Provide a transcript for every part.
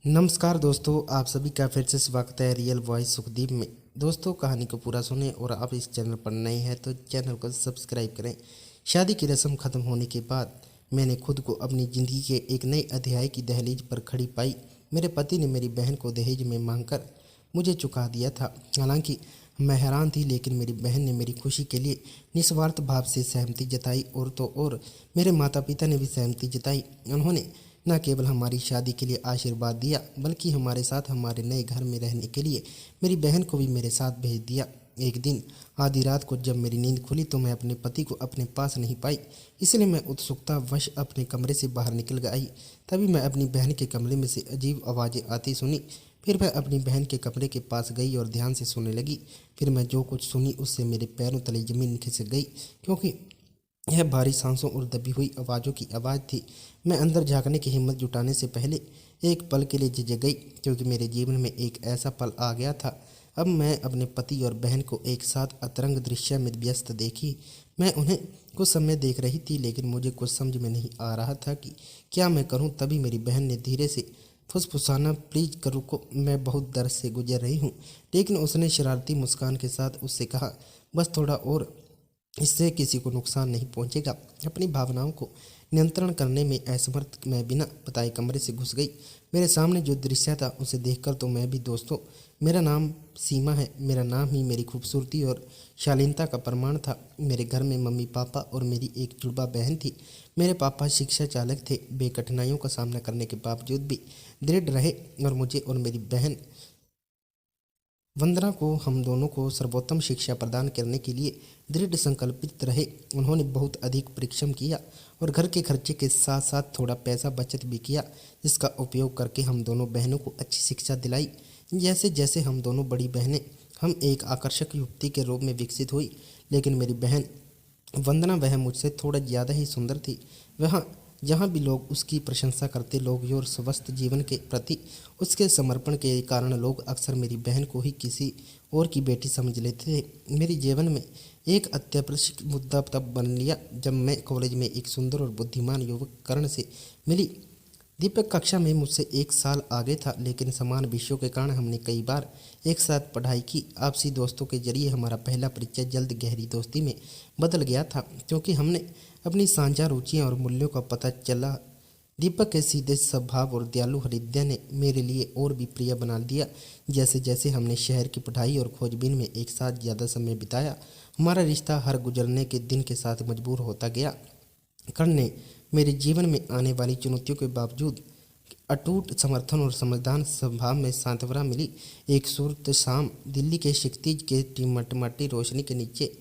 नमस्कार दोस्तों, आप सभी का फिर से स्वागत है रियल वॉइस सुखदीप में। दोस्तों, कहानी को पूरा सुने और आप इस चैनल पर नए हैं तो चैनल को सब्सक्राइब करें। शादी की रस्म ख़त्म होने के बाद मैंने खुद को अपनी ज़िंदगी के एक नए अध्याय की दहलीज पर खड़ी पाई। मेरे पति ने मेरी बहन को दहेज में मांगकर मुझे चुका दिया था। हालांकि मैं हैरान थी, लेकिन मेरी बहन ने मेरी खुशी के लिए निस्वार्थ भाव से सहमति जताई और तो और मेरे माता पिता ने भी सहमति जताई। उन्होंने न केवल हमारी शादी के लिए आशीर्वाद दिया, बल्कि हमारे साथ हमारे नए घर में रहने के लिए मेरी बहन को भी मेरे साथ भेज दिया। एक दिन आधी रात को जब मेरी नींद खुली तो मैं अपने पति को अपने पास नहीं पाई, इसलिए मैं उत्सुकतावश अपने कमरे से बाहर निकल आई। तभी मैं अपनी बहन के कमरे में से अजीब आवाज़ें आती सुनी। फिर मैं अपनी बहन के कमरे के पास गई और ध्यान से सुनने लगी। फिर मैं जो कुछ सुनी उससे मेरे पैरों तले जमीन खिसक गई, क्योंकि यह भारी सांसों और दबी हुई आवाज़ों की आवाज़ थी। मैं अंदर झांकने की हिम्मत जुटाने से पहले एक पल के लिए झिझक गई, क्योंकि मेरे जीवन में एक ऐसा पल आ गया था। अब मैं अपने पति और बहन को एक साथ अतरंग दृश्य में व्यस्त देखी। मैं उन्हें कुछ समय देख रही थी, लेकिन मुझे कुछ समझ में नहीं आ रहा था कि क्या मैं करूं। तभी मेरी बहन ने धीरे से फुसफुसाना, प्लीज करो को, मैं बहुत दर्द से गुजर रही हूँ। लेकिन उसने शरारती मुस्कान के साथ उससे कहा, बस थोड़ा और, इससे किसी को नुकसान नहीं पहुंचेगा। अपनी भावनाओं को नियंत्रण करने में असमर्थ मैं बिना बताए कमरे से घुस गई। मेरे सामने जो दृश्य था उसे देखकर तो मैं भी, दोस्तों, मेरा नाम सीमा है। मेरा नाम ही मेरी खूबसूरती और शालीनता का प्रमाण था। मेरे घर में मम्मी पापा और मेरी एक जुड़वा बहन थी। मेरे पापा शिक्षा चालक थे। वे कठिनाइयों का सामना करने के बावजूद भी दृढ़ रहे और मुझे और मेरी बहन वंदना को, हम दोनों को सर्वोत्तम शिक्षा प्रदान करने के लिए दृढ़ संकल्पित रहे। उन्होंने बहुत अधिक परिश्रम किया और घर के खर्चे के साथ साथ थोड़ा पैसा बचत भी किया, जिसका उपयोग करके हम दोनों बहनों को अच्छी शिक्षा दिलाई। जैसे जैसे हम दोनों बड़ी बहनें, हम एक आकर्षक युवती के रूप में विकसित हुई। लेकिन मेरी बहन वंदना, वह मुझसे थोड़ा ज़्यादा ही सुंदर थी। वह जहाँ भी लोग उसकी प्रशंसा करते, लोग और स्वस्थ जीवन के प्रति उसके समर्पण के कारण लोग अक्सर मेरी बहन को ही किसी और की बेटी समझ लेते थे। मेरे जीवन में एक अत्यावश्यक मुद्दा तब बन लिया जब मैं कॉलेज में एक सुंदर और बुद्धिमान युवक कर्ण से मिली। दीपक कक्षा में मुझसे एक साल आगे था, लेकिन समान विषयों के कारण हमने कई बार एक साथ पढ़ाई की। आपसी दोस्तों के जरिए हमारा पहला परिचय जल्द गहरी दोस्ती में बदल गया था, क्योंकि हमने अपनी साझा रुचियां और मूल्यों का पता चला। दीपक के सीधे स्वभाव और दयालु हृदय ने मेरे लिए और भी प्रिय बना दिया। जैसे जैसे हमने शहर की पढ़ाई और खोजबीन में एक साथ ज़्यादा समय बिताया, हमारा रिश्ता हर गुजरने के दिन के साथ मजबूर होता गया। कर्ण ने मेरे जीवन में आने वाली चुनौतियों के बावजूद अटूट समर्थन और समझदार स्वभाव में सांत्वना मिली। एक सूरत शाम दिल्ली के क्षितिज के टिमटिमाती रोशनी के नीचे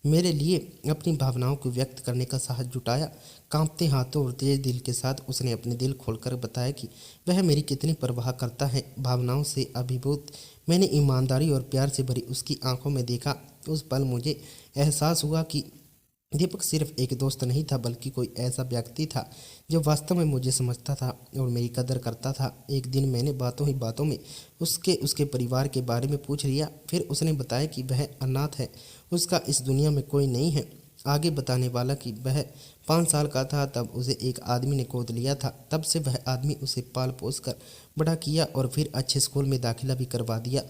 मेरे लिए अपनी भावनाओं को व्यक्त करने का साहस जुटाया। कांपते हाथों और तेज दिल के साथ उसने अपने दिल खोलकर बताया कि वह मेरी कितनी परवाह करता है। भावनाओं से अभिभूत मैंने ईमानदारी और प्यार से भरी उसकी आंखों में देखा। उस पल मुझे एहसास हुआ कि दीपक सिर्फ एक दोस्त नहीं था, बल्कि कोई ऐसा व्यक्ति था जो वास्तव में मुझे समझता था और मेरी कदर करता था। एक दिन मैंने बातों ही बातों में उसके परिवार के बारे में पूछ लिया। फिर उसने बताया कि वह अनाथ है, उसका इस दुनिया में कोई नहीं है। आगे बताने वाला कि वह 5 साल का था तब उसे एक आदमी ने गोद लिया था। तब से वह आदमी उसे पाल पोस कर बड़ा किया और फिर अच्छे स्कूल में दाखिला भी करवा दिया।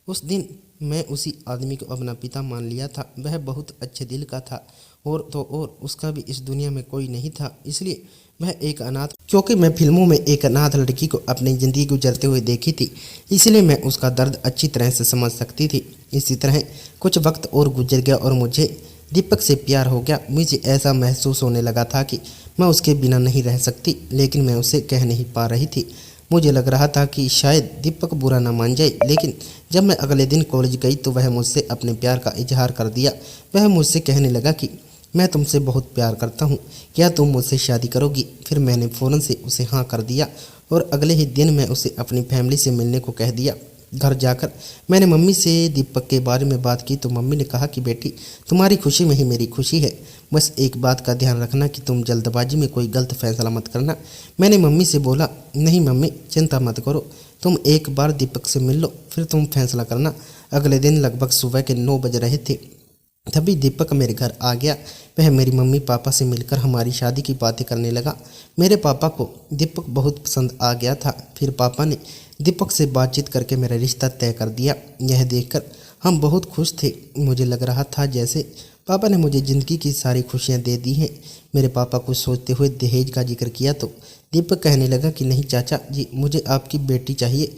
उस दिन मैं उसी आदमी को अपना पिता मान लिया था। वह बहुत अच्छे दिल का था और तो और उसका भी इस दुनिया में कोई नहीं था, इसलिए वह एक अनाथ, क्योंकि मैं फिल्मों में एक अनाथ लड़की को अपनी ज़िंदगी गुजरते हुए देखी थी, इसलिए मैं उसका दर्द अच्छी तरह से समझ सकती थी। इसी तरह कुछ वक्त और गुजर गया और मुझे दीपक से प्यार हो गया। मुझे ऐसा महसूस होने लगा था कि मैं उसके बिना नहीं रह सकती, लेकिन मैं उसे कह नहीं पा रही थी। मुझे लग रहा था कि शायद दीपक बुरा ना मान जाए, लेकिन जब मैं अगले दिन कॉलेज गई तो वह मुझसे अपने प्यार का इजहार कर दिया। वह मुझसे कहने लगा कि मैं तुमसे बहुत प्यार करता हूँ, क्या तुम मुझसे शादी करोगी? फिर मैंने फ़ौरन से उसे हाँ कर दिया और अगले ही दिन मैं उसे अपनी फैमिली से मिलने को कह दिया। घर जाकर मैंने मम्मी से दीपक के बारे में बात की तो मम्मी ने कहा कि बेटी, तुम्हारी खुशी में ही मेरी खुशी है। बस एक बात का ध्यान रखना कि तुम जल्दबाजी में कोई गलत फैसला मत करना। मैंने मम्मी से बोला, नहीं मम्मी, चिंता मत करो, तुम एक बार दीपक से मिल लो, फिर तुम फैसला करना। अगले दिन लगभग सुबह के 9 बज रहे थे। तभी दीपक मेरे घर आ गया। वह मेरी मम्मी पापा से मिलकर हमारी शादी की बातें करने लगा। मेरे पापा को दीपक बहुत पसंद आ गया था। फिर पापा ने दीपक से बातचीत करके मेरा रिश्ता तय कर दिया। यह देखकर हम बहुत खुश थे। मुझे लग रहा था जैसे पापा ने मुझे ज़िंदगी की सारी खुशियाँ दे दी हैं। मेरे पापा कुछ सोचते हुए दहेज का जिक्र किया तो दीपक कहने लगा कि नहीं चाचा जी, मुझे आपकी बेटी चाहिए।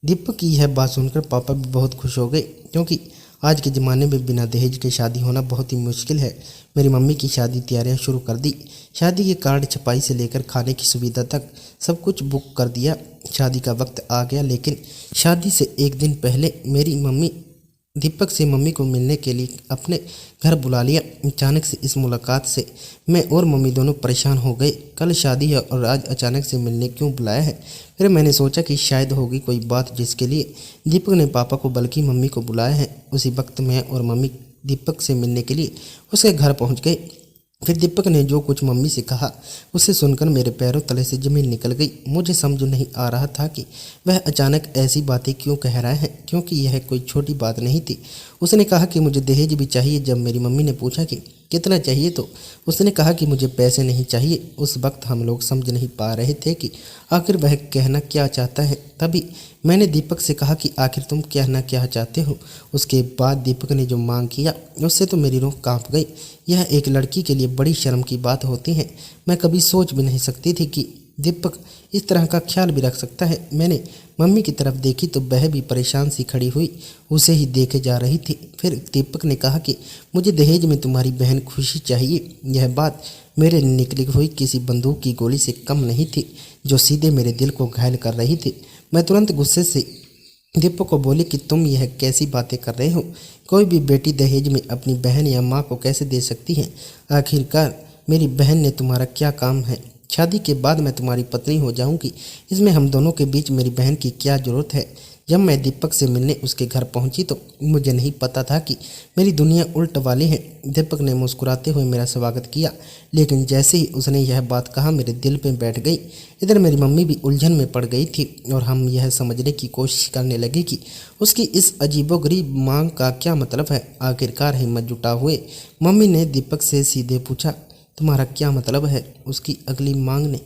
दीपक की यह बात सुनकर पापा भी बहुत खुश हो गए, क्योंकि आज के ज़माने में बिना दहेज के शादी होना बहुत ही मुश्किल है। मेरी मम्मी की शादी तैयारियां शुरू कर दी। शादी के कार्ड छपाई से लेकर खाने की सुविधा तक सब कुछ बुक कर दिया। शादी का वक्त आ गया, लेकिन शादी से एक दिन पहले मेरी मम्मी दीपक से मम्मी को मिलने के लिए अपने घर बुला लिया। अचानक से इस मुलाकात से मैं और मम्मी दोनों परेशान हो गए। कल शादी है और आज अचानक से मिलने क्यों बुलाया है। फिर मैंने सोचा कि शायद होगी कोई बात जिसके लिए दीपक ने पापा को बल्कि मम्मी को बुलाया है। उसी वक्त मैं और मम्मी दीपक से मिलने के लिए उसके घर पहुंच गए। फिर दीपक ने जो कुछ मम्मी से कहा उसे सुनकर मेरे पैरों तले से ज़मीन निकल गई। मुझे समझ नहीं आ रहा था कि वह अचानक ऐसी बातें क्यों कह रहा है, क्योंकि यह कोई छोटी बात नहीं थी। उसने कहा कि मुझे दहेज भी चाहिए। जब मेरी मम्मी ने पूछा कि कितना चाहिए तो उसने कहा कि मुझे पैसे नहीं चाहिए। उस वक्त हम लोग समझ नहीं पा रहे थे कि आखिर वह कहना क्या चाहता है। तभी मैंने दीपक से कहा कि आखिर तुम कहना क्या चाहते हो। उसके बाद दीपक ने जो मांग किया उससे तो मेरी रूह कांप गई। यह एक लड़की के लिए बड़ी शर्म की बात होती है। मैं कभी सोच भी नहीं सकती थी कि दीपक इस तरह का ख्याल भी रख सकता है। मैंने मम्मी की तरफ देखी तो वह भी परेशान सी खड़ी हुई उसे ही देखे जा रही थी। फिर दीपक ने कहा कि मुझे दहेज में तुम्हारी बहन खुशी चाहिए। यह बात मेरे निकली हुई किसी बंदूक की गोली से कम नहीं थी, जो सीधे मेरे दिल को घायल कर रही थी। मैं तुरंत गुस्से से दीपक को बोली कि तुम यह कैसी बातें कर रहे हो। कोई भी बेटी दहेज में अपनी बहन या माँ को कैसे दे सकती है। आखिरकार मेरी बहन ने तुम्हारा क्या काम है। शादी के बाद मैं तुम्हारी पत्नी हो जाऊंगी, इसमें हम दोनों के बीच मेरी बहन की क्या ज़रूरत है। जब मैं दीपक से मिलने उसके घर पहुंची तो मुझे नहीं पता था कि मेरी दुनिया उल्ट वाली है। दीपक ने मुस्कुराते हुए मेरा स्वागत किया, लेकिन जैसे ही उसने यह बात कहा मेरे दिल पे बैठ गई। इधर मेरी मम्मी भी उलझन में पड़ गई थी और हम यह समझने की कोशिश करने लगे कि उसकी इस अजीबोगरीब मांग का क्या मतलब है। आखिरकार हिम्मत जुटा हुए मम्मी ने दीपक से सीधे पूछा, तुम्हारा क्या मतलब है। उसकी अगली मांग ने